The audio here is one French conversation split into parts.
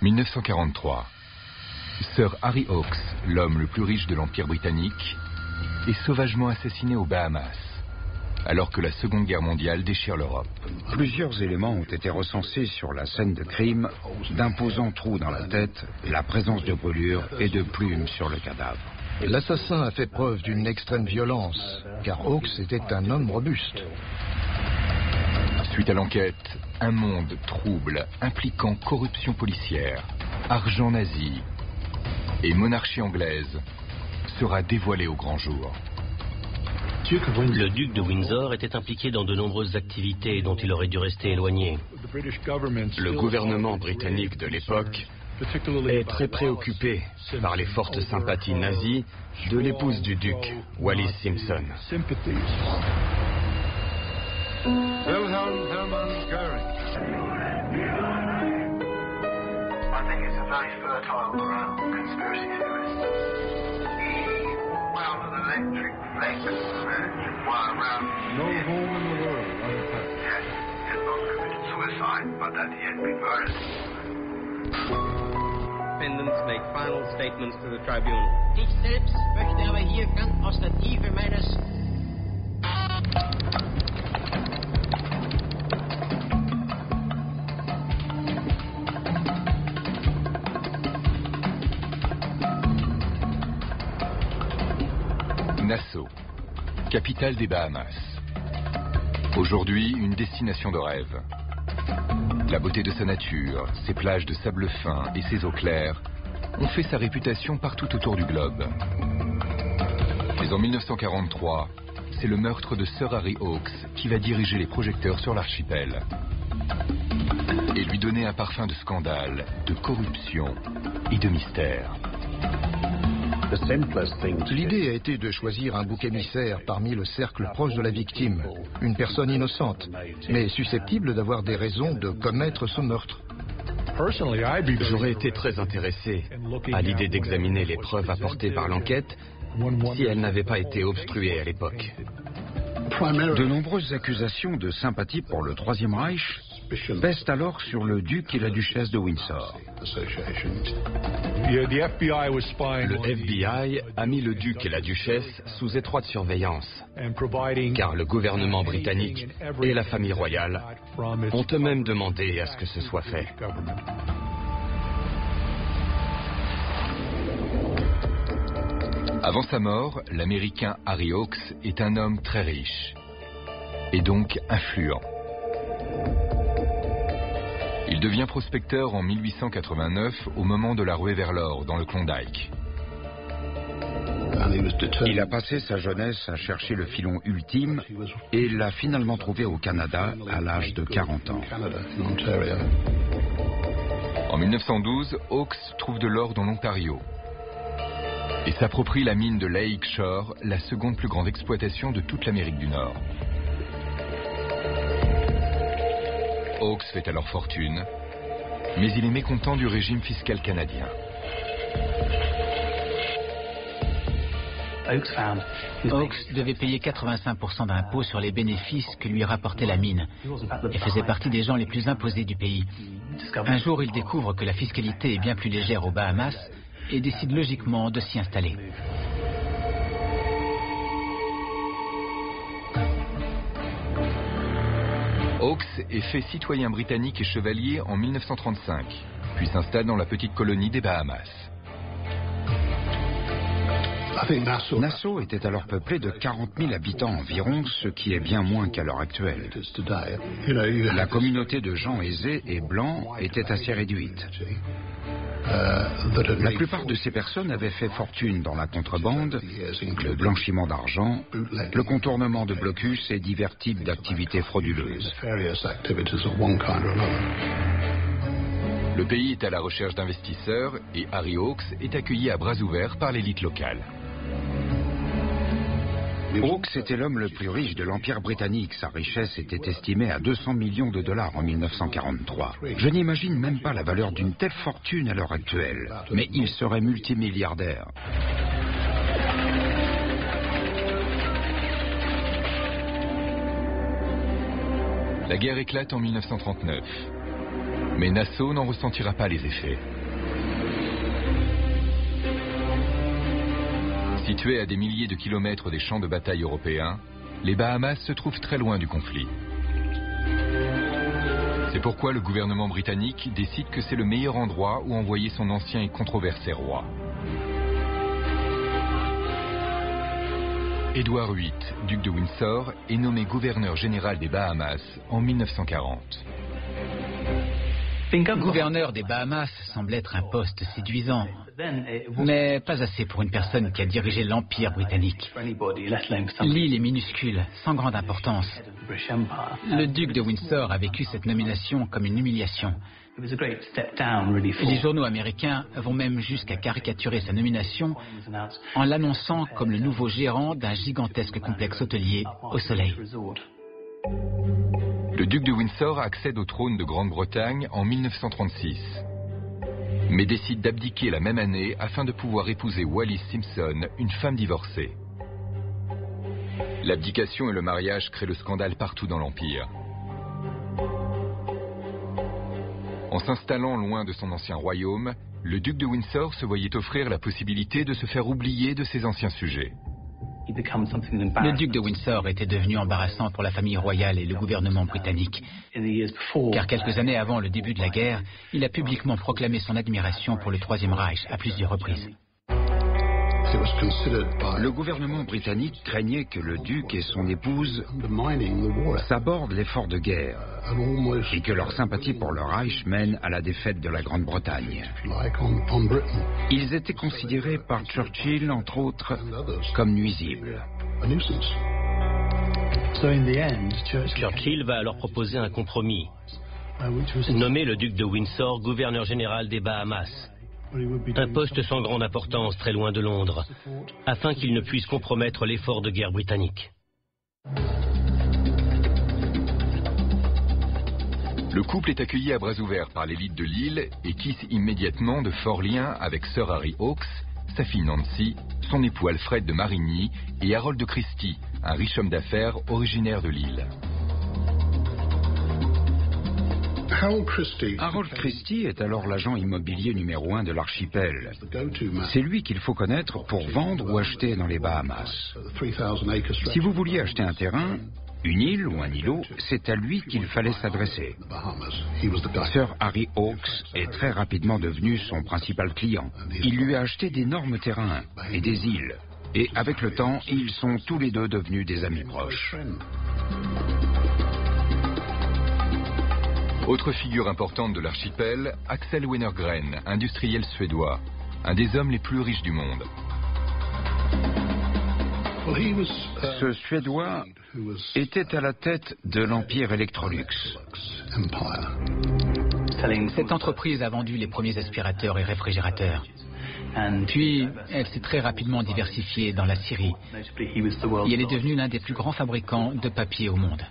1943. Sir Harry Hawks, l'homme le plus riche de l'Empire britannique, est sauvagement assassiné aux Bahamas, alors que la Seconde Guerre mondiale déchire l'Europe. Plusieurs éléments ont été recensés sur la scène de crime, d'imposants trous dans la tête, la présence de brûlures et de plumes sur le cadavre. L'assassin a fait preuve d'une extrême violence, car Hawks était un homme robuste. Suite à l'enquête, un monde trouble impliquant corruption policière, argent nazi et monarchie anglaise sera dévoilé au grand jour. Le duc de Windsor était impliqué dans de nombreuses activités dont il aurait dû rester éloigné. Le gouvernement britannique de l'époque est très préoccupé par les fortes sympathies nazies de l'épouse du duc, Wallis Simpson. Wilhelm Hermann Goering. I think it's a very fertile ground, conspiracy theorists. Well, an electric flex around. No home in the world unattacked. Yes, he had not committed suicide, but that he had been murdered. Defendants make final statements to the tribunal. Ich selbst möchte aber hier ganz aus der Tiefe meines Nassau, capitale des Bahamas. Aujourd'hui, une destination de rêve. La beauté de sa nature, ses plages de sable fin et ses eaux claires ont fait sa réputation partout autour du globe. Mais en 1943, c'est le meurtre de Sir Harry Hawks qui va diriger les projecteurs sur l'archipel et lui donner un parfum de scandale, de corruption et de mystère. L'idée a été de choisir un bouc émissaire parmi le cercle proche de la victime, une personne innocente, mais susceptible d'avoir des raisons de commettre ce meurtre. J'aurais été très intéressé à l'idée d'examiner les preuves apportées par l'enquête si elles n'avaient pas été obstruées à l'époque. De nombreuses accusations de sympathie pour le Troisième Reich pèsent alors sur le duc et la duchesse de Windsor. Le FBI a mis le duc et la duchesse sous étroite surveillance, car le gouvernement britannique et la famille royale ont eux-mêmes demandé à ce que ce soit fait. Avant sa mort, l'Américain Harry Hawks est un homme très riche et donc influent. Il devient prospecteur en 1889 au moment de la ruée vers l'or dans le Klondike. Il a passé sa jeunesse à chercher le filon ultime et l'a finalement trouvé au Canada à l'âge de 40 ans. En 1912, Hawks trouve de l'or dans l'Ontario et s'approprie la mine de Lake Shore, la seconde plus grande exploitation de toute l'Amérique du Nord. Hawks fait alors fortune, mais il est mécontent du régime fiscal canadien. Hawks devait payer 85% d'impôts sur les bénéfices que lui rapportait la mine et faisait partie des gens les plus imposés du pays. Un jour, il découvre que la fiscalité est bien plus légère aux Bahamas et décide logiquement de s'y installer. Hawks est fait citoyen britannique et chevalier en 1935, puis s'installe dans la petite colonie des Bahamas. Nassau était alors peuplé de 40 000 habitants environ, ce qui est bien moins qu'à l'heure actuelle. La communauté de gens aisés et blancs était assez réduite. La plupart de ces personnes avaient fait fortune dans la contrebande, le blanchiment d'argent, le contournement de blocus et divers types d'activités frauduleuses. Le pays est à la recherche d'investisseurs et Harry Hawks est accueilli à bras ouverts par l'élite locale. Hawks était l'homme le plus riche de l'Empire britannique. Sa richesse était estimée à 200 millions de dollars en 1943. Je n'imagine même pas la valeur d'une telle fortune à l'heure actuelle, mais il serait multimilliardaire. La guerre éclate en 1939. Mais Nassau n'en ressentira pas les effets. Situés à des milliers de kilomètres des champs de bataille européens, les Bahamas se trouvent très loin du conflit. C'est pourquoi le gouvernement britannique décide que c'est le meilleur endroit où envoyer son ancien et controversé roi. Édouard VIII, duc de Windsor, est nommé gouverneur général des Bahamas en 1940. Gouverneur des Bahamas semble être un poste séduisant, mais pas assez pour une personne qui a dirigé l'Empire britannique. L'île est minuscule, sans grande importance. Le duc de Windsor a vécu cette nomination comme une humiliation. Les journaux américains vont même jusqu'à caricaturer sa nomination en l'annonçant comme le nouveau gérant d'un gigantesque complexe hôtelier au soleil. Le duc de Windsor accède au trône de Grande-Bretagne en 1936, mais décide d'abdiquer la même année afin de pouvoir épouser Wallis Simpson, une femme divorcée. L'abdication et le mariage créent le scandale partout dans l'Empire. En s'installant loin de son ancien royaume, le duc de Windsor se voyait offrir la possibilité de se faire oublier de ses anciens sujets. Le duc de Windsor était devenu embarrassant pour la famille royale et le gouvernement britannique, car quelques années avant le début de la guerre, il a publiquement proclamé son admiration pour le Troisième Reich à plusieurs reprises. Le gouvernement britannique craignait que le duc et son épouse s'abordent l'effort de guerre et que leur sympathie pour le Reich mène à la défaite de la Grande-Bretagne. Ils étaient considérés par Churchill, entre autres, comme nuisibles. Churchill va alors proposer un compromis. Nommer le duc de Windsor gouverneur général des Bahamas. Un poste sans grande importance très loin de Londres, afin qu'il ne puisse compromettre l'effort de guerre britannique. Le couple est accueilli à bras ouverts par l'élite de l'île et tisse immédiatement de forts liens avec Sir Harry Hawks, sa fille Nancy, son époux Alfred de Marigny et Harold de Christie, un riche homme d'affaires originaire de l'île. Harold Christie est alors l'agent immobilier numéro 1 de l'archipel. C'est lui qu'il faut connaître pour vendre ou acheter dans les Bahamas. Si vous vouliez acheter un terrain, une île ou un îlot, c'est à lui qu'il fallait s'adresser. Sir Harry Hawks est très rapidement devenu son principal client. Il lui a acheté d'énormes terrains et des îles. Et avec le temps, ils sont tous les deux devenus des amis proches. Autre figure importante de l'archipel, Axel Wenner-Gren, industriel suédois, un des hommes les plus riches du monde. Ce Suédois était à la tête de l'empire Electrolux. Cette entreprise a vendu les premiers aspirateurs et réfrigérateurs. Puis, elle s'est très rapidement diversifiée dans la Syrie. Et elle est devenue l'un des plus grands fabricants de papier au monde.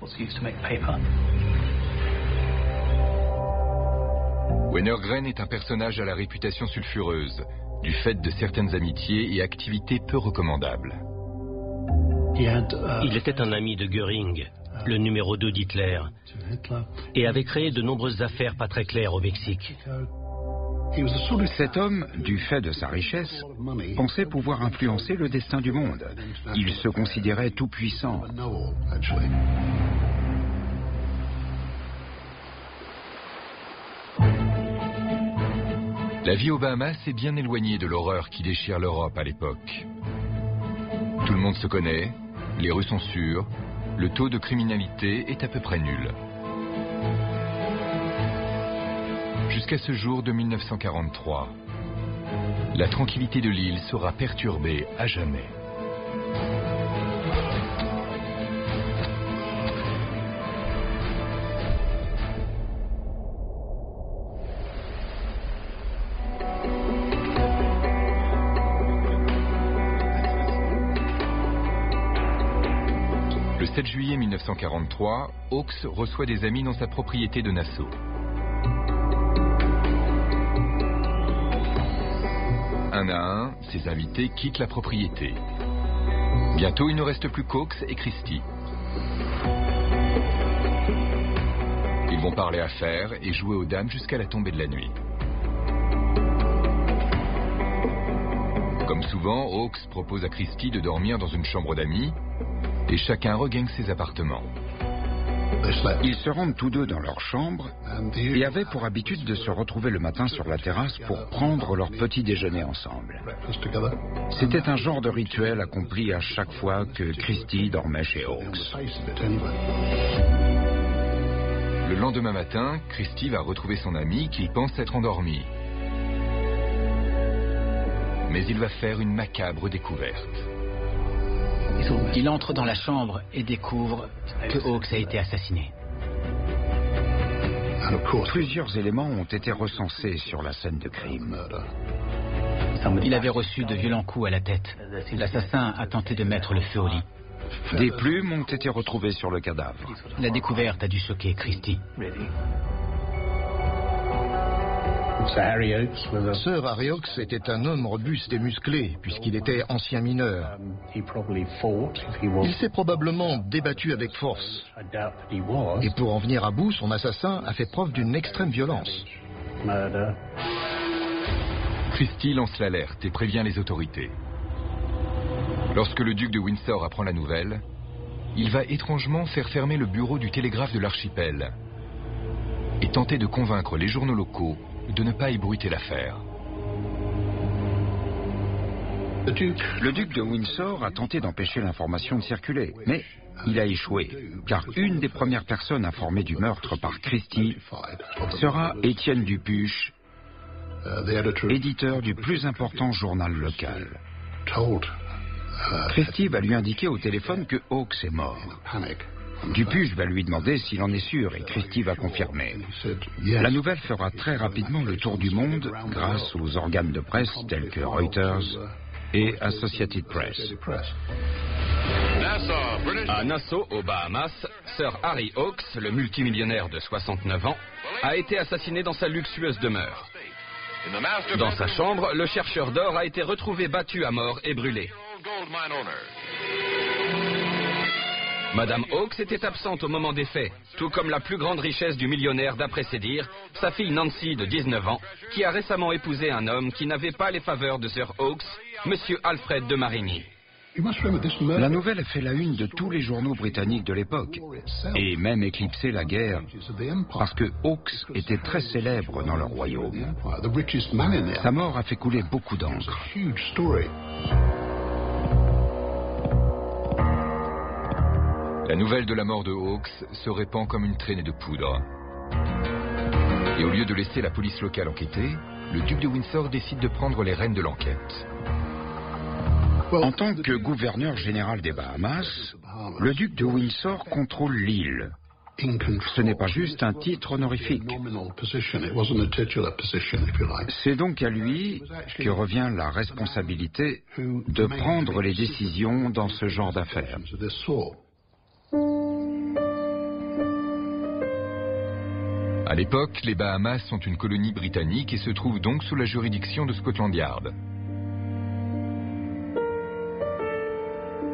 Wenner-Gren est un personnage à la réputation sulfureuse, du fait de certaines amitiés et activités peu recommandables. Il était un ami de Göring, le numéro 2 d'Hitler, et avait créé de nombreuses affaires pas très claires au Mexique. Cet homme, du fait de sa richesse, pensait pouvoir influencer le destin du monde. Il se considérait tout puissant. La vie aux Bahamas est bien éloignée de l'horreur qui déchire l'Europe à l'époque. Tout le monde se connaît, les rues sont sûres, le taux de criminalité est à peu près nul. Jusqu'à ce jour de 1943. La tranquillité de l'île sera perturbée à jamais. Le 7 juillet 1943, Hawks reçoit des amis dans sa propriété de Nassau. Un à un, ses invités quittent la propriété. Bientôt, il ne reste plus qu'Hawks et Christie. Ils vont parler affaires et jouer aux dames jusqu'à la tombée de la nuit. Comme souvent, Hawkes propose à Christie de dormir dans une chambre d'amis et chacun regagne ses appartements. Ils se rendent tous deux dans leur chambre et avaient pour habitude de se retrouver le matin sur la terrasse pour prendre leur petit déjeuner ensemble. C'était un genre de rituel accompli à chaque fois que Christie dormait chez Hawkes. Le lendemain matin, Christie va retrouver son ami qu'il pense être endormi. Mais il va faire une macabre découverte. Il entre dans la chambre et découvre que Hawkes a été assassiné. Plusieurs éléments ont été recensés sur la scène de crime. Il avait reçu de violents coups à la tête. L'assassin a tenté de mettre le feu au lit. Des plumes ont été retrouvées sur le cadavre. La découverte a dû choquer Christie. Sir Harry Hawkes était un homme robuste et musclé, puisqu'il était ancien mineur. Il s'est probablement débattu avec force. Et pour en venir à bout, son assassin a fait preuve d'une extrême violence. Christie lance l'alerte et prévient les autorités. Lorsque le duc de Windsor apprend la nouvelle, il va étrangement faire fermer le bureau du télégraphe de l'archipel et tenter de convaincre les journaux locaux de ne pas ébruiter l'affaire. Le duc de Windsor a tenté d'empêcher l'information de circuler, mais il a échoué, car une des premières personnes informées du meurtre par Christie sera Étienne Dupuche, éditeur du plus important journal local. Christie va lui indiquer au téléphone que Hawkes est mort. Dupuche va lui demander s'il en est sûr et Christie va confirmer. La nouvelle fera très rapidement le tour du monde grâce aux organes de presse tels que Reuters et Associated Press. À Nassau, aux Bahamas, Sir Harry Hawkes, le multimillionnaire de 69 ans, a été assassiné dans sa luxueuse demeure. Dans sa chambre, le chercheur d'or a été retrouvé battu à mort et brûlé. Madame Hawkes était absente au moment des faits, tout comme la plus grande richesse du millionnaire d'après ses dires, sa fille Nancy de 19 ans, qui a récemment épousé un homme qui n'avait pas les faveurs de Sir Hawkes, Monsieur Alfred de Marigny. La nouvelle a fait la une de tous les journaux britanniques de l'époque, et même éclipsé la guerre, parce que Hawkes était très célèbre dans le royaume. Sa mort a fait couler beaucoup d'encre. La nouvelle de la mort de Hawkes se répand comme une traînée de poudre. Et au lieu de laisser la police locale enquêter, le duc de Windsor décide de prendre les rênes de l'enquête. En tant que gouverneur général des Bahamas, le duc de Windsor contrôle l'île. Ce n'est pas juste un titre honorifique. C'est donc à lui que revient la responsabilité de prendre les décisions dans ce genre d'affaires. À l'époque, les Bahamas sont une colonie britannique et se trouvent donc sous la juridiction de Scotland Yard.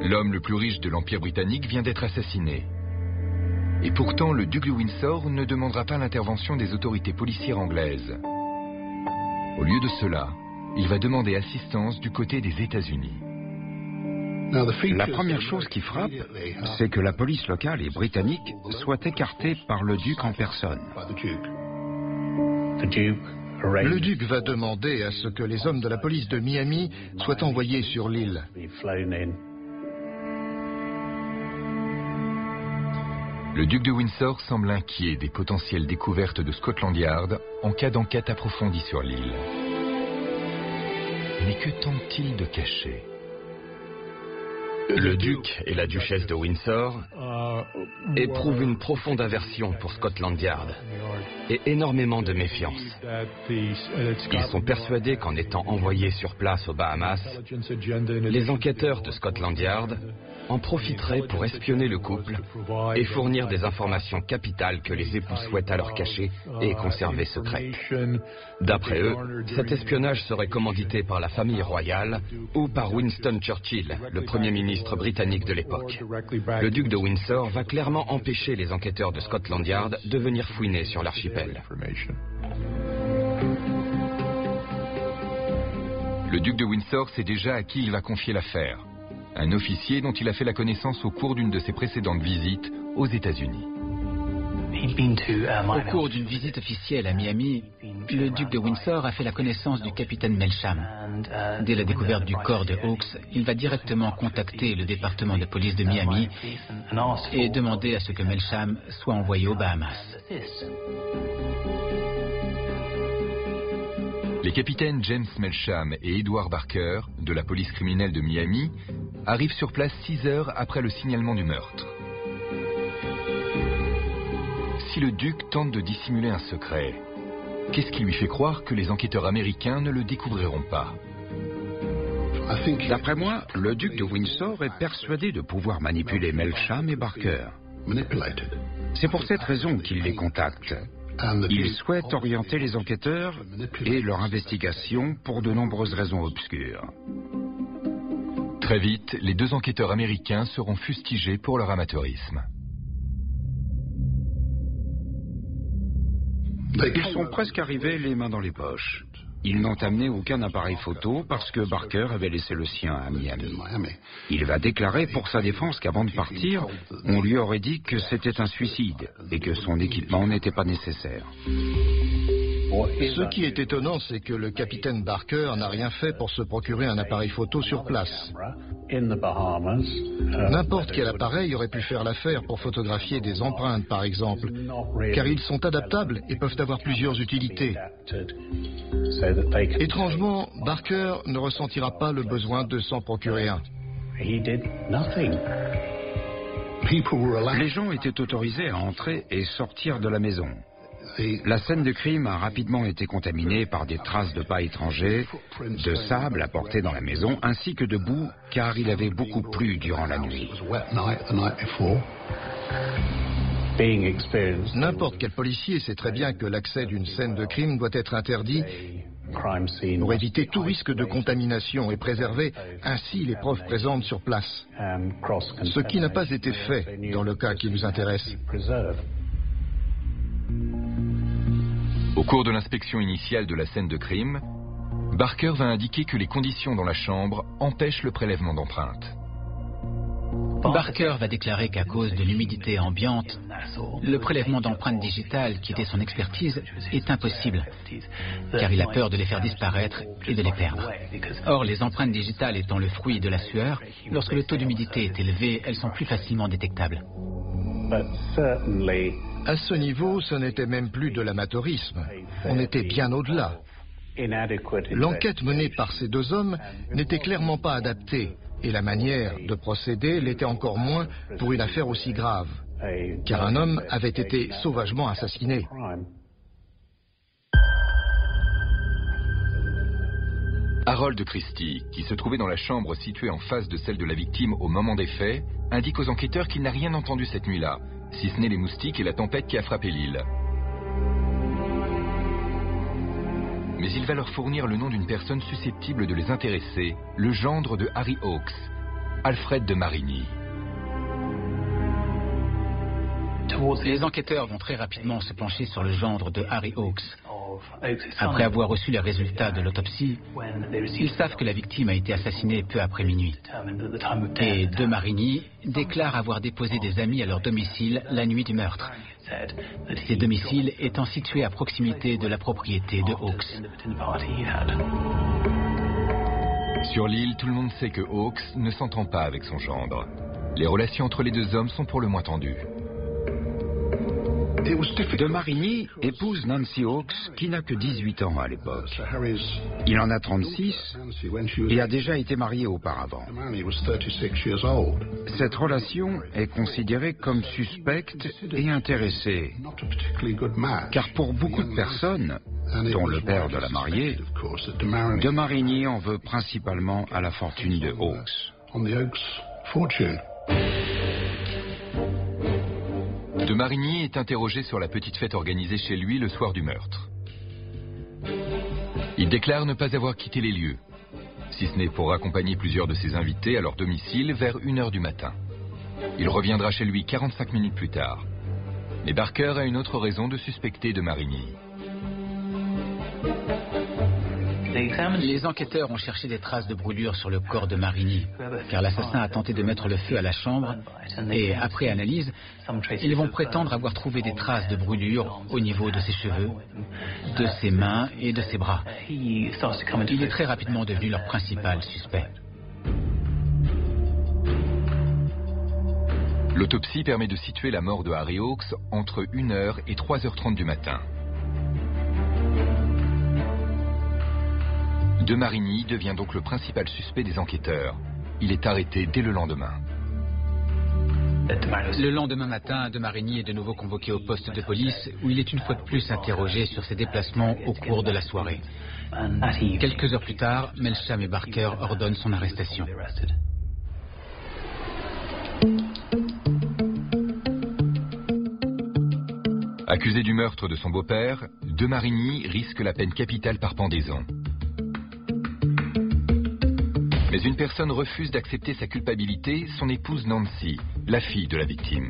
L'homme le plus riche de l'Empire britannique vient d'être assassiné. Et pourtant, le duc de Windsor ne demandera pas l'intervention des autorités policières anglaises. Au lieu de cela, il va demander assistance du côté des États-Unis. La première chose qui frappe, c'est que la police locale et britannique soit écartée par le duc en personne. Le duc va demander à ce que les hommes de la police de Miami soient envoyés sur l'île. Le duc de Windsor semble inquiet des potentielles découvertes de Scotland Yard en cas d'enquête approfondie sur l'île. Mais que tente-t-il de cacher ? Le duc et la duchesse de Windsor éprouvent une profonde aversion pour Scotland Yard et énormément de méfiance. Ils sont persuadés qu'en étant envoyés sur place aux Bahamas, les enquêteurs de Scotland Yard en profiterait pour espionner le couple et fournir des informations capitales que les époux souhaitent alors cacher et conserver secrètes. D'après eux, cet espionnage serait commandité par la famille royale ou par Winston Churchill, le Premier ministre britannique de l'époque. Le duc de Windsor va clairement empêcher les enquêteurs de Scotland Yard de venir fouiner sur l'archipel. Le duc de Windsor sait déjà à qui il va confier l'affaire. Un officier dont il a fait la connaissance au cours d'une de ses précédentes visites aux États-Unis. Au cours d'une visite officielle à Miami, le duc de Windsor a fait la connaissance du capitaine Melsham. Dès la découverte du corps de Hawkes, il va directement contacter le département de police de Miami et demander à ce que Melsham soit envoyé aux Bahamas. Les capitaines James Melsham et Edward Barker, de la police criminelle de Miami, arrivent sur place 6 heures après le signalement du meurtre. Si le duc tente de dissimuler un secret, qu'est-ce qui lui fait croire que les enquêteurs américains ne le découvriront pas? D'après moi, le duc de Windsor est persuadé de pouvoir manipuler Melsham et Barker. C'est pour cette raison qu'il les contacte. Il souhaite orienter les enquêteurs et leur investigation pour de nombreuses raisons obscures. Très vite, les 2 enquêteurs américains seront fustigés pour leur amateurisme. Ils sont presque arrivés les mains dans les poches. Ils n'ont amené aucun appareil photo parce que Barker avait laissé le sien à Miami. Il va déclarer pour sa défense qu'avant de partir, on lui aurait dit que c'était un suicide et que son équipement n'était pas nécessaire. Ce qui est étonnant, c'est que le capitaine Barker n'a rien fait pour se procurer un appareil photo sur place. N'importe quel appareil aurait pu faire l'affaire pour photographier des empreintes, par exemple, car ils sont adaptables et peuvent avoir plusieurs utilités. Étrangement, Barker ne ressentira pas le besoin de s'en procurer un. Les gens étaient autorisés à entrer et sortir de la maison. La scène de crime a rapidement été contaminée par des traces de pas étrangers, de sable apporté dans la maison, ainsi que de boue, car il avait beaucoup plu durant la nuit. N'importe quel policier sait très bien que l'accès d'une scène de crime doit être interdit pour éviter tout risque de contamination et préserver ainsi les preuves présentes sur place. Ce qui n'a pas été fait dans le cas qui nous intéresse. Au cours de l'inspection initiale de la scène de crime, Barker va indiquer que les conditions dans la chambre empêchent le prélèvement d'empreintes. Barker va déclarer qu'à cause de l'humidité ambiante, le prélèvement d'empreintes digitales, qui était son expertise, est impossible, car il a peur de les faire disparaître et de les perdre. Or, les empreintes digitales étant le fruit de la sueur, lorsque le taux d'humidité est élevé, elles sont plus facilement détectables. À ce niveau, ce n'était même plus de l'amateurisme. On était bien au-delà. L'enquête menée par ces 2 hommes n'était clairement pas adaptée, et la manière de procéder l'était encore moins pour une affaire aussi grave, car un homme avait été sauvagement assassiné. Harold Christie, qui se trouvait dans la chambre située en face de celle de la victime au moment des faits, indique aux enquêteurs qu'il n'a rien entendu cette nuit-là, si ce n'est les moustiques et la tempête qui a frappé l'île. Mais il va leur fournir le nom d'une personne susceptible de les intéresser, le gendre de Harry Hawkes, Alfred de Marigny. Les enquêteurs vont très rapidement se pencher sur le gendre de Harry Hawkes. Après avoir reçu les résultats de l'autopsie, ils savent que la victime a été assassinée peu après minuit. Et de Marigny déclare avoir déposé des amis à leur domicile la nuit du meurtre. Ces domiciles étant situés à proximité de la propriété de Hawkes. Sur l'île, tout le monde sait que Hawkes ne s'entend pas avec son gendre. Les relations entre les 2 hommes sont pour le moins tendues. De Marigny épouse Nancy Hawkes, qui n'a que 18 ans à l'époque. Il en a 36 et a déjà été marié auparavant. Cette relation est considérée comme suspecte et intéressée, car pour beaucoup de personnes, dont le père de la mariée, de Marigny en veut principalement à la fortune de Hawkes. De Marigny est interrogé sur la petite fête organisée chez lui le soir du meurtre. Il déclare ne pas avoir quitté les lieux, si ce n'est pour accompagner plusieurs de ses invités à leur domicile vers 1h du matin. Il reviendra chez lui 45 minutes plus tard. Mais Barker a une autre raison de suspecter de Marigny. Les enquêteurs ont cherché des traces de brûlure sur le corps de Marigny, car l'assassin a tenté de mettre le feu à la chambre et, après analyse, ils vont prétendre avoir trouvé des traces de brûlure au niveau de ses cheveux, de ses mains et de ses bras. Il est très rapidement devenu leur principal suspect. L'autopsie permet de situer la mort de Harry Hawks entre 1h et 3h30 du matin. De Marigny devient donc le principal suspect des enquêteurs. Il est arrêté dès le lendemain. Le lendemain matin, De Marigny est de nouveau convoqué au poste de police où il est une fois de plus interrogé sur ses déplacements au cours de la soirée. Quelques heures plus tard, Melsham et Barker ordonnent son arrestation. Accusé du meurtre de son beau-père, De Marigny risque la peine capitale par pendaison. Mais une personne refuse d'accepter sa culpabilité, son épouse Nancy, la fille de la victime.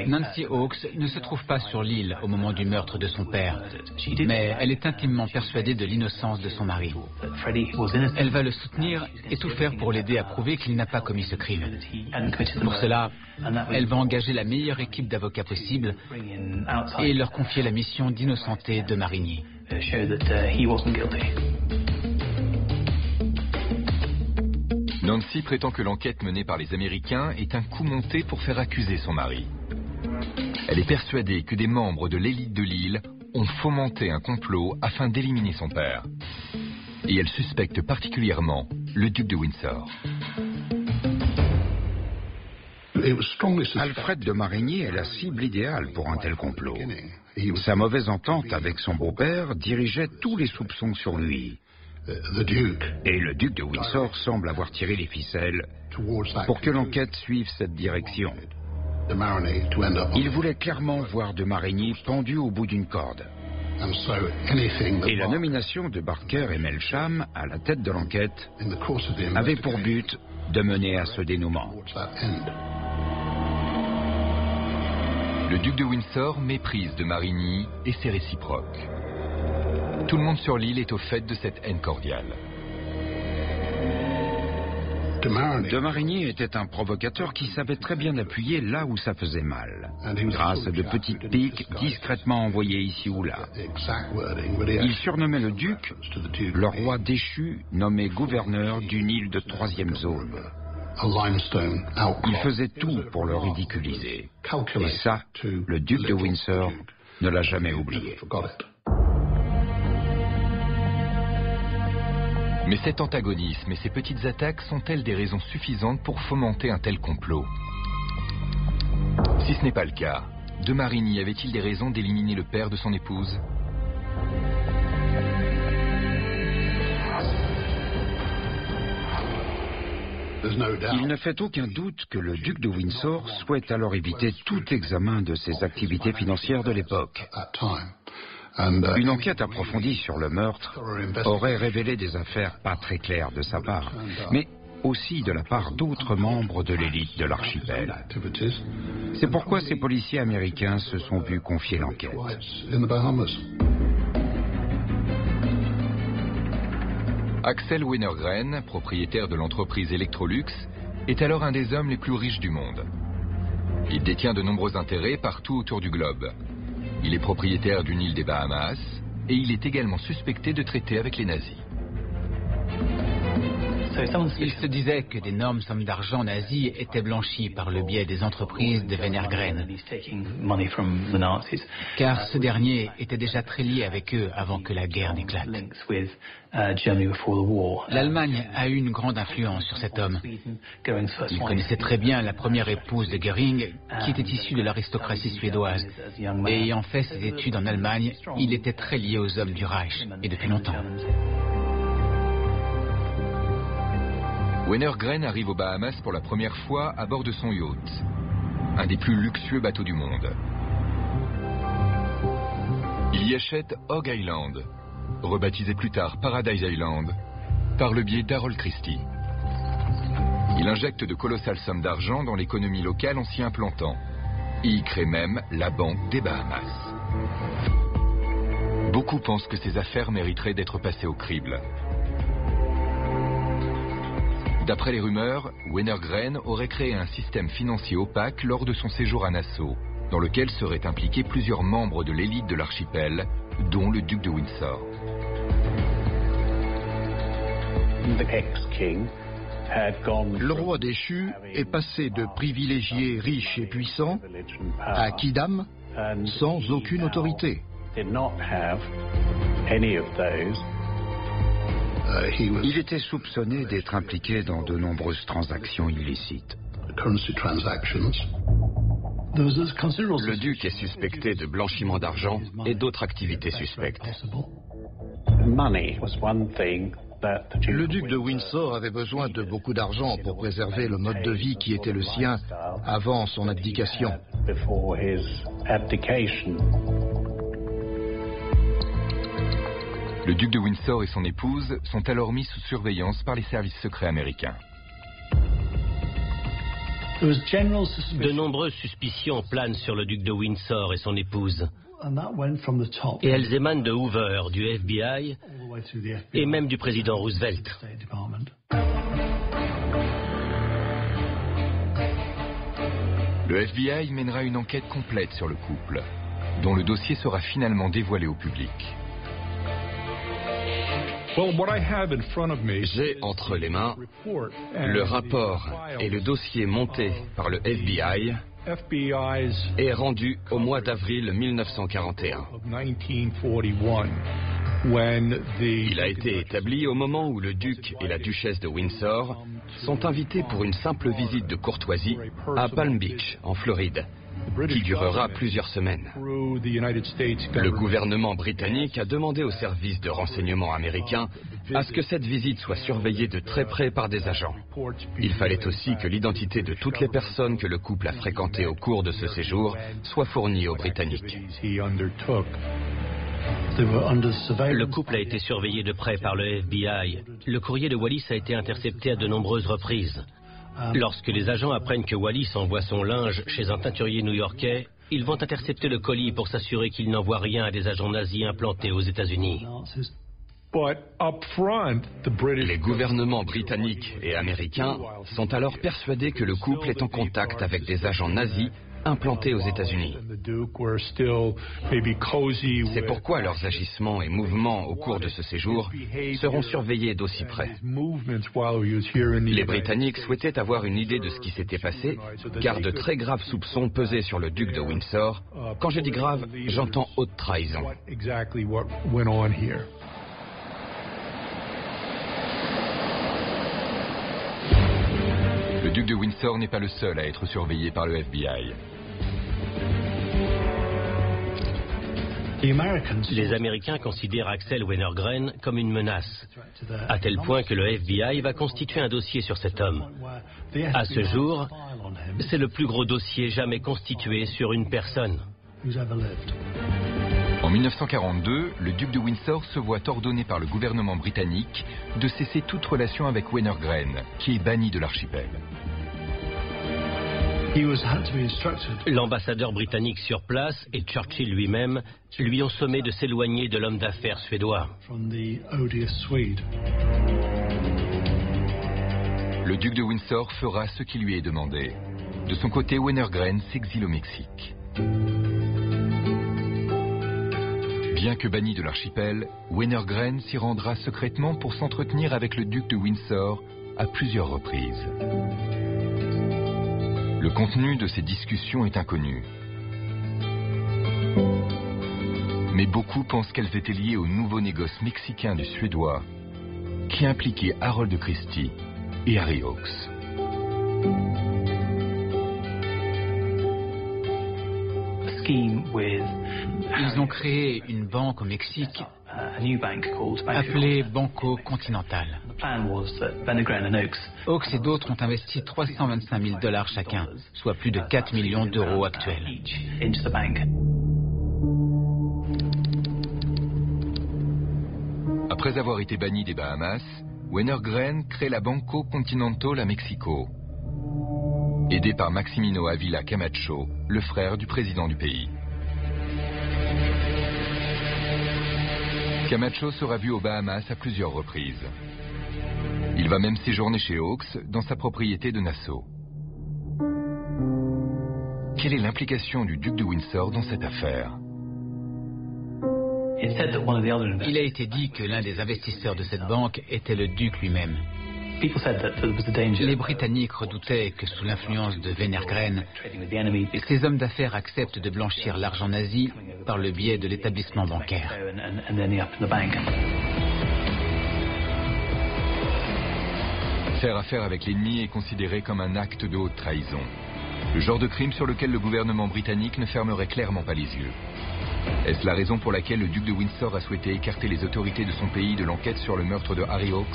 Nancy Hawks ne se trouve pas sur l'île au moment du meurtre de son père, mais elle est intimement persuadée de l'innocence de son mari. Elle va le soutenir et tout faire pour l'aider à prouver qu'il n'a pas commis ce crime. Pour cela, elle va engager la meilleure équipe d'avocats possible et leur confier la mission d'innocenter De Marigny. Nancy prétend que l'enquête menée par les Américains est un coup monté pour faire accuser son mari. Elle est persuadée que des membres de l'élite de l'île ont fomenté un complot afin d'éliminer son père. Et elle suspecte particulièrement le duc de Windsor. Alfred de Marigny est la cible idéale pour un tel complot. Sa mauvaise entente avec son beau-père dirigeait tous les soupçons sur lui. Et le duc de Windsor semble avoir tiré les ficelles pour que l'enquête suive cette direction. Il voulait clairement voir De Marigny pendu au bout d'une corde. Et la nomination de Barker et Melsham à la tête de l'enquête avait pour but de mener à ce dénouement. Le duc de Windsor méprise De Marigny et c'est réciproque. Tout le monde sur l'île est au fait de cette haine cordiale. De Marigny était un provocateur qui savait très bien appuyer là où ça faisait mal, grâce à de petites piques discrètement envoyées ici ou là. Il surnommait le duc le roi déchu nommé gouverneur d'une île de 3e zone. Il faisait tout pour le ridiculiser. Et ça, le duc de Windsor ne l'a jamais oublié. Mais cet antagonisme et ces petites attaques sont-elles des raisons suffisantes pour fomenter un tel complot? Si ce n'est pas le cas, De Marigny avait-il des raisons d'éliminer le père de son épouse? Il ne fait aucun doute que le duc de Windsor souhaite alors éviter tout examen de ses activités financières de l'époque. Une enquête approfondie sur le meurtre aurait révélé des affaires pas très claires de sa part, mais aussi de la part d'autres membres de l'élite de l'archipel. C'est pourquoi ces policiers américains se sont vus confier l'enquête. Axel Wennergren, propriétaire de l'entreprise Electrolux, est alors un des hommes les plus riches du monde. Il détient de nombreux intérêts partout autour du globe. Il est propriétaire d'une île des Bahamas et il est également suspecté de traiter avec les nazis. Il se disait que d'énormes sommes d'argent nazis étaient blanchies par le biais des entreprises de Wennergren, car ce dernier était déjà très lié avec eux avant que la guerre n'éclate. L'Allemagne a eu une grande influence sur cet homme. Il connaissait très bien la première épouse de Göring, qui était issue de l'aristocratie suédoise, et ayant fait ses études en Allemagne, il était très lié aux hommes du Reich, et depuis longtemps. Wenner-Gren arrive aux Bahamas pour la première fois à bord de son yacht, un des plus luxueux bateaux du monde. Il y achète Hog Island, rebaptisé plus tard Paradise Island, par le biais d'Harold Christie. Il injecte de colossales sommes d'argent dans l'économie locale en s'y implantant. Et y crée même la Banque des Bahamas. Beaucoup pensent que ces affaires mériteraient d'être passées au crible. D'après les rumeurs, Wenner-Gren aurait créé un système financier opaque lors de son séjour à Nassau, dans lequel seraient impliqués plusieurs membres de l'élite de l'archipel, dont le duc de Windsor. Le roi déchu est passé de privilégié riche et puissant à quidam sans aucune autorité. Il était soupçonné d'être impliqué dans de nombreuses transactions illicites. Le duc est suspecté de blanchiment d'argent et d'autres activités suspectes. Le duc de Windsor avait besoin de beaucoup d'argent pour préserver le mode de vie qui était le sien avant son abdication. Le duc de Windsor et son épouse sont alors mis sous surveillance par les services secrets américains. De nombreuses suspicions planent sur le duc de Windsor et son épouse. Et elles émanent de Hoover, du FBI et même du président Roosevelt. Le FBI mènera une enquête complète sur le couple, dont le dossier sera finalement dévoilé au public. J'ai entre les mains le rapport et le dossier monté par le FBI et rendu au mois d'avril 1941. Il a été établi au moment où le duc et la duchesse de Windsor sont invités pour une simple visite de courtoisie à Palm Beach, en Floride, qui durera plusieurs semaines. Le gouvernement britannique a demandé aux services de renseignement américains à ce que cette visite soit surveillée de très près par des agents. Il fallait aussi que l'identité de toutes les personnes que le couple a fréquentées au cours de ce séjour soit fournie aux Britanniques. Le couple a été surveillé de près par le FBI. Le courrier de Wallis a été intercepté à de nombreuses reprises. Lorsque les agents apprennent que Wallis envoie son linge chez un teinturier new-yorkais, ils vont intercepter le colis pour s'assurer qu'ils n'envoient rien à des agents nazis implantés aux États-Unis. Les gouvernements britanniques et américains sont alors persuadés que le couple est en contact avec des agents nazis implantés aux États-Unis. C'est pourquoi leurs agissements et mouvements au cours de ce séjour seront surveillés d'aussi près. Les Britanniques souhaitaient avoir une idée de ce qui s'était passé, car de très graves soupçons pesaient sur le duc de Windsor. Quand je dis grave, j'entends haute trahison. Le duc de Windsor n'est pas le seul à être surveillé par le FBI. Les Américains considèrent Axel Wenner-Gren comme une menace, à tel point que le FBI va constituer un dossier sur cet homme. À ce jour, c'est le plus gros dossier jamais constitué sur une personne. En 1942, le duc de Windsor se voit ordonner par le gouvernement britannique de cesser toute relation avec Wenner-Gren, qui est banni de l'archipel. L'ambassadeur britannique sur place et Churchill lui-même lui ont sommé de s'éloigner de l'homme d'affaires suédois. Le duc de Windsor fera ce qui lui est demandé. De son côté, Wenner-Gren s'exile au Mexique. Bien que banni de l'archipel, Wenner-Gren s'y rendra secrètement pour s'entretenir avec le duc de Windsor à plusieurs reprises. Le contenu de ces discussions est inconnu. Mais beaucoup pensent qu'elles étaient liées au nouveau négoce mexicain du Suédois qui impliquait Harold Christie et Harry Hawks. Ils ont créé une banque au Mexique appelé Banco Continental. Oakes et d'autres ont investi $325 000 chacun, soit plus de 4 millions d'euros actuels. Après avoir été banni des Bahamas, Wenner-Gren crée la Banco Continental à Mexico, aidé par Maximino Avila Camacho, le frère du président du pays. Camacho sera vu aux Bahamas à plusieurs reprises. Il va même séjourner chez Oakes, dans sa propriété de Nassau. Quelle est l'implication du duc de Windsor dans cette affaire? Il a été dit que l'un des investisseurs de cette banque était le duc lui-même. Les Britanniques redoutaient que sous l'influence de Wenner-Gren, ces hommes d'affaires acceptent de blanchir l'argent nazi par le biais de l'établissement bancaire. Faire affaire avec l'ennemi est considéré comme un acte de haute trahison. Le genre de crime sur lequel le gouvernement britannique ne fermerait clairement pas les yeux. Est-ce la raison pour laquelle le duc de Windsor a souhaité écarter les autorités de son pays de l'enquête sur le meurtre de Harry Oakes?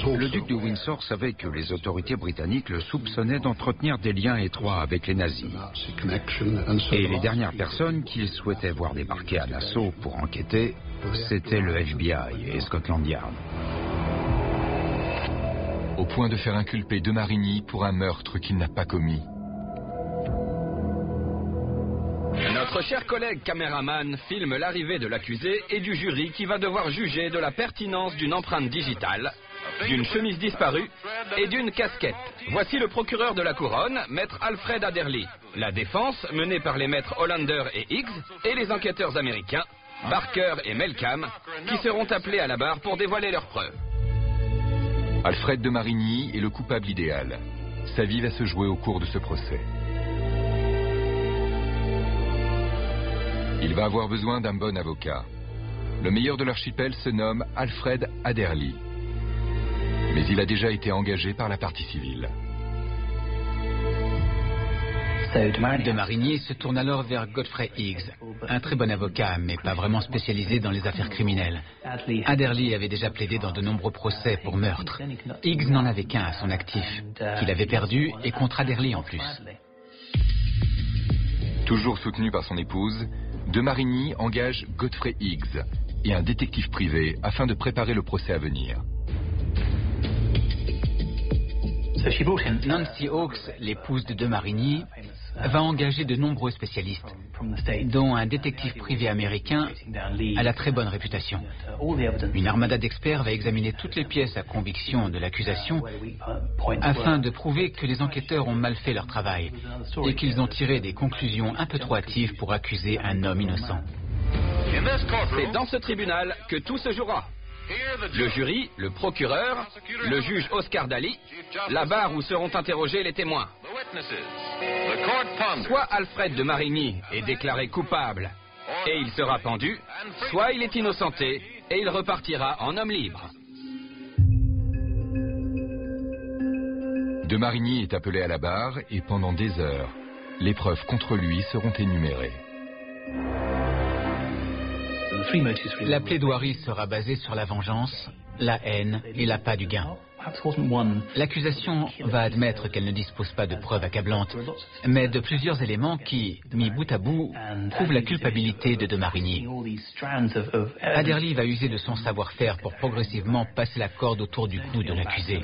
Le duc de Windsor savait que les autorités britanniques le soupçonnaient d'entretenir des liens étroits avec les nazis. Et les dernières personnes qu'il souhaitait voir débarquer à Nassau pour enquêter, c'était le FBI et Scotland Yard. Au point de faire inculper De Marigny pour un meurtre qu'il n'a pas commis. Notre cher collègue caméraman filme l'arrivée de l'accusé et du jury qui va devoir juger de la pertinence d'une empreinte digitale, d'une chemise disparue et d'une casquette. Voici le procureur de la couronne, maître Alfred Adderley. La défense, menée par les maîtres Hollander et Higgs, et les enquêteurs américains, Barker et Melcam, qui seront appelés à la barre pour dévoiler leurs preuves. Alfred de Marigny est le coupable idéal. Sa vie va se jouer au cours de ce procès. Il va avoir besoin d'un bon avocat. Le meilleur de l'archipel se nomme Alfred Adderley. Mais il a déjà été engagé par la partie civile. De Marigny se tourne alors vers Godfrey Higgs, un très bon avocat, mais pas vraiment spécialisé dans les affaires criminelles. Adderley avait déjà plaidé dans de nombreux procès pour meurtre. Higgs n'en avait qu'un à son actif, qu'il avait perdu, et contre Adderley en plus. Toujours soutenu par son épouse, De Marigny engage Godfrey Higgs et un détective privé afin de préparer le procès à venir. Nancy Oakes, l'épouse de Marigny, va engager de nombreux spécialistes, dont un détective privé américain à la très bonne réputation. Une armada d'experts va examiner toutes les pièces à conviction de l'accusation afin de prouver que les enquêteurs ont mal fait leur travail et qu'ils ont tiré des conclusions un peu trop hâtives pour accuser un homme innocent. C'est dans ce tribunal que tout se jouera. Le jury, le procureur, le juge Oscar Daly, la barre où seront interrogés les témoins. Soit Alfred de Marigny est déclaré coupable et il sera pendu, soit il est innocenté et il repartira en homme libre. De Marigny est appelé à la barre et pendant des heures, les preuves contre lui seront énumérées. La plaidoirie sera basée sur la vengeance, la haine et l'appât du gain. L'accusation va admettre qu'elle ne dispose pas de preuves accablantes, mais de plusieurs éléments qui, mis bout à bout, prouvent la culpabilité de Marigny. Adderley va user de son savoir-faire pour progressivement passer la corde autour du cou de l'accusé.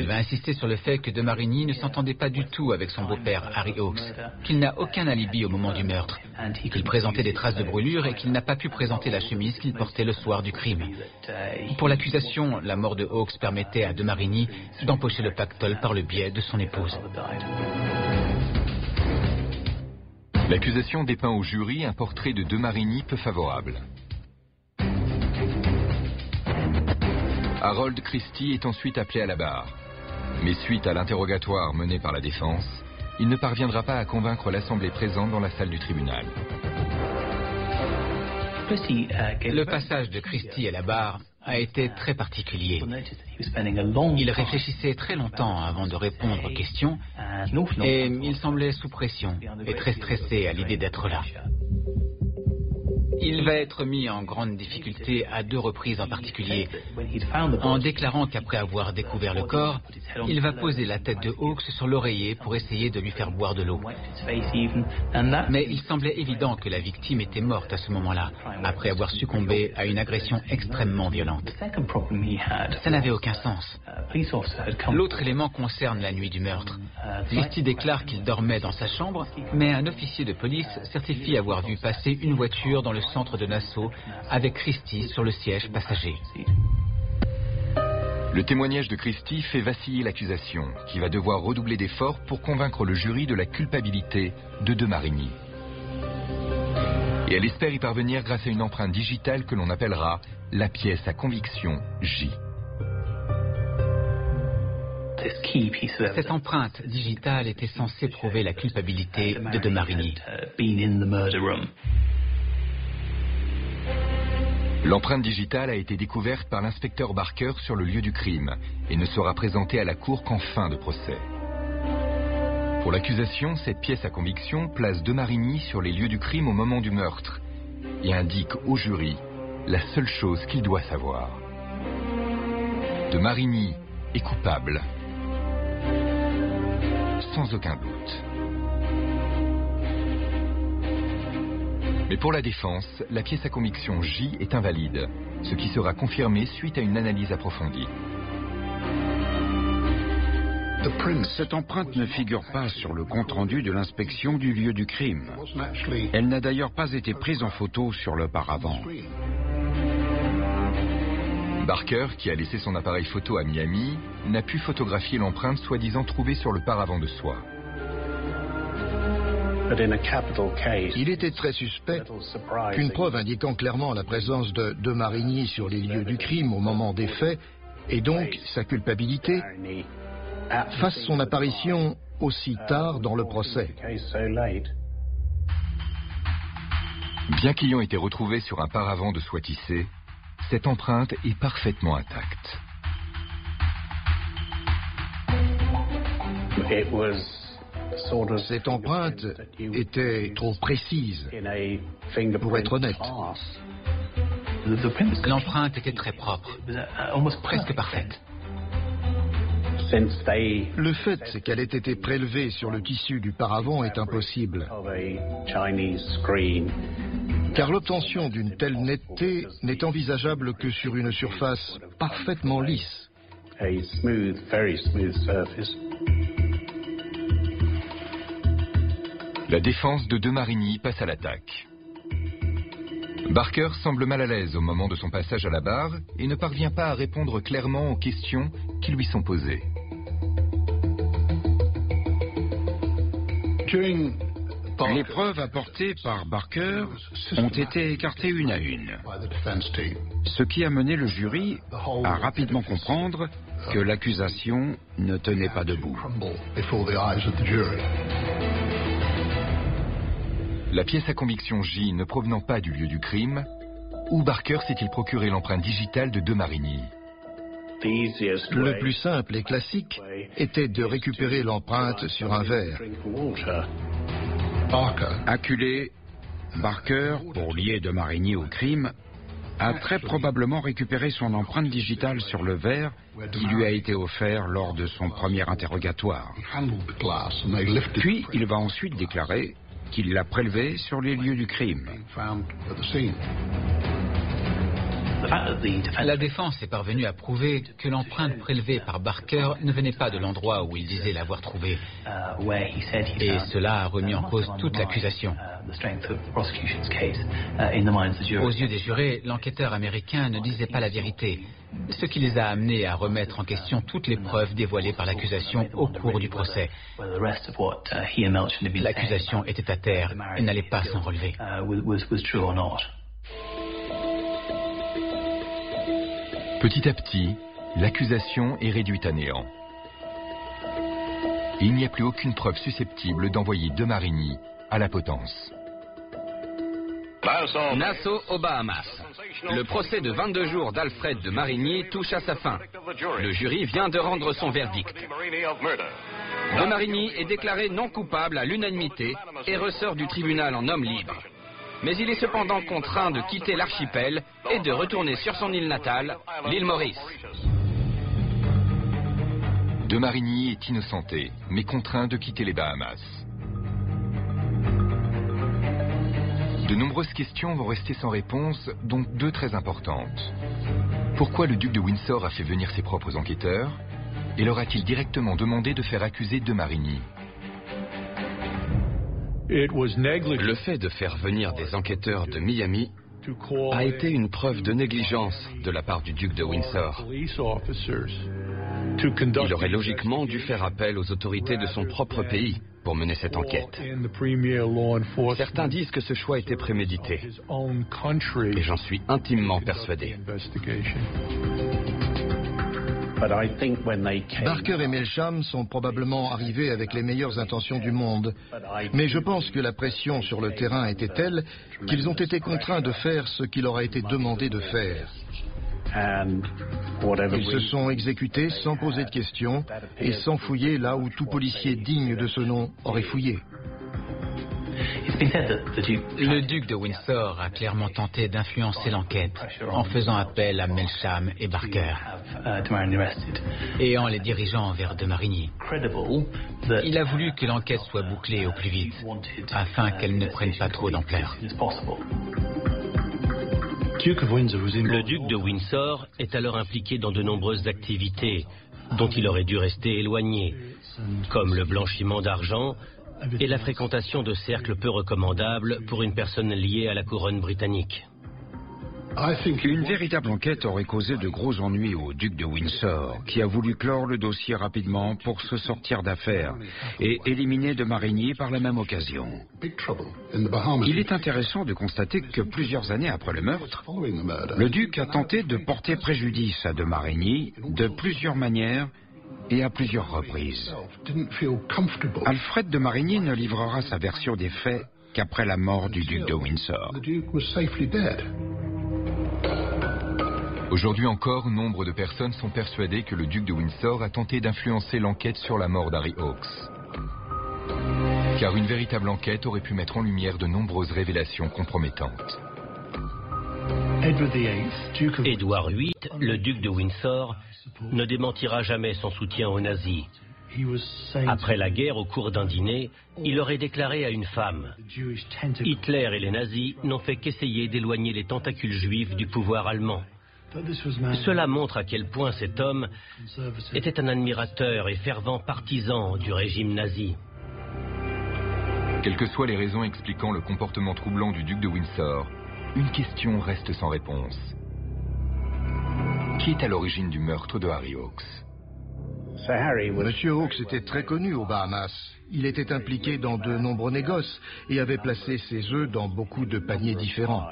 Il va insister sur le fait que De Marigny ne s'entendait pas du tout avec son beau-père Harry Oakes, qu'il n'a aucun alibi au moment du meurtre, qu'il présentait des traces de brûlure et qu'il n'a pas pu présenter la chemise qu'il portait le soir du crime. Pour l'accusation, la mort de Oakes permettait à De Marigny d'empocher le pactole par le biais de son épouse. L'accusation dépeint au jury un portrait de De Marigny peu favorable. Harold Christie est ensuite appelé à la barre. Mais suite à l'interrogatoire mené par la défense, il ne parviendra pas à convaincre l'assemblée présente dans la salle du tribunal. Le passage de Christie à la barre a été très particulier. Il réfléchissait très longtemps avant de répondre aux questions et il semblait sous pression et très stressé à l'idée d'être là. Il va être mis en grande difficulté à 2 reprises en particulier, en déclarant qu'après avoir découvert le corps, il va poser la tête de Hawks sur l'oreiller pour essayer de lui faire boire de l'eau. Mais il semblait évident que la victime était morte à ce moment-là, après avoir succombé à une agression extrêmement violente. Ça n'avait aucun sens. L'autre élément concerne la nuit du meurtre. Christie déclare qu'il dormait dans sa chambre, mais un officier de police certifie avoir vu passer une voiture dans le centre de Nassau avec Christie sur le siège passager. Le témoignage de Christie fait vaciller l'accusation, qui va devoir redoubler d'efforts pour convaincre le jury de la culpabilité de De Marigny. Et elle espère y parvenir grâce à une empreinte digitale que l'on appellera la pièce à conviction J. Cette empreinte digitale était censée prouver la culpabilité de De Marigny. L'empreinte digitale a été découverte par l'inspecteur Barker sur le lieu du crime et ne sera présentée à la cour qu'en fin de procès. Pour l'accusation, cette pièce à conviction place De Marigny sur les lieux du crime au moment du meurtre et indique au jury la seule chose qu'il doit savoir. De Marigny est coupable. Sans aucun doute. Mais pour la défense, la pièce à conviction J est invalide, ce qui sera confirmé suite à une analyse approfondie. Cette empreinte ne figure pas sur le compte-rendu de l'inspection du lieu du crime. Elle n'a d'ailleurs pas été prise en photo sur le paravent. Barker, qui a laissé son appareil photo à Miami, n'a pu photographier l'empreinte soi-disant trouvée sur le paravent de soie. Il était très suspect qu'une preuve indiquant clairement la présence de De Marigny sur les lieux du crime au moment des faits, et donc sa culpabilité, fasse son apparition aussi tard dans le procès. Bien qu'ayant été retrouvée sur un paravent de soie tissée, cette empreinte est parfaitement intacte. Cette empreinte était trop précise, pour être honnête. L'empreinte était très propre, presque parfaite. Le fait qu'elle ait été prélevée sur le tissu du paravent est impossible, car l'obtention d'une telle netteté n'est envisageable que sur une surface parfaitement lisse. La défense de De Marigny passe à l'attaque. Barker semble mal à l'aise au moment de son passage à la barre et ne parvient pas à répondre clairement aux questions qui lui sont posées. Les preuves apportées par Barker ont été écartées une à une, ce qui a mené le jury à rapidement comprendre que l'accusation ne tenait pas debout. La pièce à conviction J ne provenant pas du lieu du crime, où Barker s'est-il procuré l'empreinte digitale de De Marigny? Le plus simple et classique était de récupérer l'empreinte sur un verre. Acculé, Barker, pour lier De Marigny au crime, a très probablement récupéré son empreinte digitale sur le verre qui lui a été offert lors de son premier interrogatoire. Puis il va ensuite déclarer qu'il l'a prélevé sur les lieux du crime. La défense est parvenue à prouver que l'empreinte prélevée par Barker ne venait pas de l'endroit où il disait l'avoir trouvée. Et cela a remis en cause toute l'accusation. Aux yeux des jurés, l'enquêteur américain ne disait pas la vérité, ce qui les a amenés à remettre en question toutes les preuves dévoilées par l'accusation au cours du procès. L'accusation était à terre et n'allait pas s'en relever. Petit à petit, l'accusation est réduite à néant. Il n'y a plus aucune preuve susceptible d'envoyer De Marigny à la potence. Nassau aux Bahamas. Le procès de 22 jours d'Alfred De Marigny touche à sa fin. Le jury vient de rendre son verdict. De Marigny est déclaré non coupable à l'unanimité et ressort du tribunal en homme libre. mais il est cependant contraint de quitter l'archipel et de retourner sur son île natale, l'île Maurice. De Marigny est innocenté, mais contraint de quitter les Bahamas. De nombreuses questions vont rester sans réponse, dont deux très importantes. Pourquoi le duc de Windsor a fait venir ses propres enquêteurs? Et leur a-t-il directement demandé de faire accuser de Marigny? Le fait de faire venir des enquêteurs de Miami a été une preuve de négligence de la part du duc de Windsor. Il aurait logiquement dû faire appel aux autorités de son propre pays pour mener cette enquête. Certains disent que ce choix était prémédité, et j'en suis intimement persuadé. Barker et Melsham sont probablement arrivés avec les meilleures intentions du monde, mais je pense que la pression sur le terrain était telle qu'ils ont été contraints de faire ce qu'il leur a été demandé de faire. Ils se sont exécutés sans poser de questions et sans fouiller là où tout policier digne de ce nom aurait fouillé. Le duc de Windsor a clairement tenté d'influencer l'enquête en faisant appel à Melsham et Barker et en les dirigeant vers de Marigny. Il a voulu que l'enquête soit bouclée au plus vite afin qu'elle ne prenne pas trop d'ampleur. Le duc de Windsor est alors impliqué dans de nombreuses activités dont il aurait dû rester éloigné, comme le blanchiment d'argent et la fréquentation de cercles peu recommandables pour une personne liée à la couronne britannique. Une véritable enquête aurait causé de gros ennuis au duc de Windsor, qui a voulu clore le dossier rapidement pour se sortir d'affaire et éliminer de Marigny par la même occasion. Il est intéressant de constater que plusieurs années après le meurtre, le duc a tenté de porter préjudice à de Marigny de plusieurs manières et à plusieurs reprises. Alfred de Marigny ne livrera sa version des faits qu'après la mort du duc de Windsor. Aujourd'hui encore, nombre de personnes sont persuadées que le duc de Windsor a tenté d'influencer l'enquête sur la mort d'Harry Hawks. Car une véritable enquête aurait pu mettre en lumière de nombreuses révélations compromettantes. Édouard VIII, le duc de Windsor, ne démentira jamais son soutien aux nazis. Après la guerre, au cours d'un dîner, il aurait déclaré à une femme « Hitler et les nazis n'ont fait qu'essayer d'éloigner les tentacules juifs du pouvoir allemand ». Cela montre à quel point cet homme était un admirateur et fervent partisan du régime nazi. Quelles que soient les raisons expliquant le comportement troublant du duc de Windsor, une question reste sans réponse. Qui est à l'origine du meurtre de Harry Hawks? Monsieur Hawks était très connu aux Bahamas. Il était impliqué dans de nombreux négoces et avait placé ses œufs dans beaucoup de paniers différents.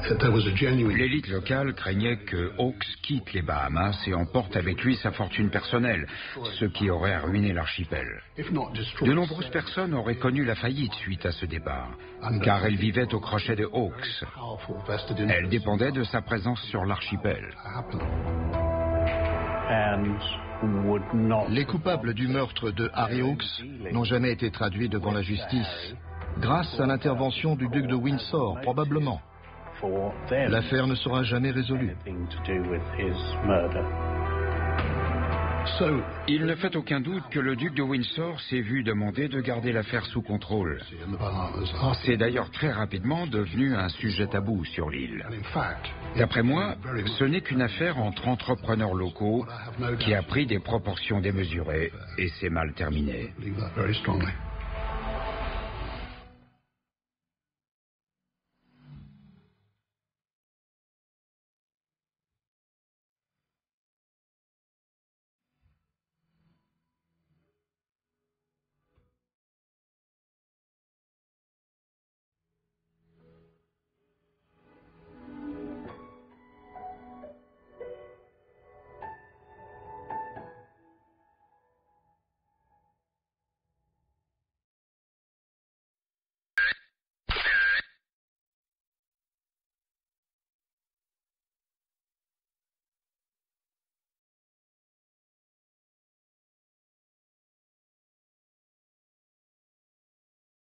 L'élite locale craignait que Hawks quitte les Bahamas et emporte avec lui sa fortune personnelle, ce qui aurait ruiné l'archipel. De nombreuses personnes auraient connu la faillite suite à ce départ, car elles vivaient au crochet de Hawks. Elles dépendaient de sa présence sur l'archipel. Les coupables du meurtre de Harry Hawks n'ont jamais été traduits devant la justice, grâce à l'intervention du duc de Windsor, probablement. L'affaire ne sera jamais résolue. Il ne fait aucun doute que le duc de Windsor s'est vu demander de garder l'affaire sous contrôle. C'est d'ailleurs très rapidement devenu un sujet tabou sur l'île. D'après moi, ce n'est qu'une affaire entre entrepreneurs locaux qui a pris des proportions démesurées et s'est mal terminée.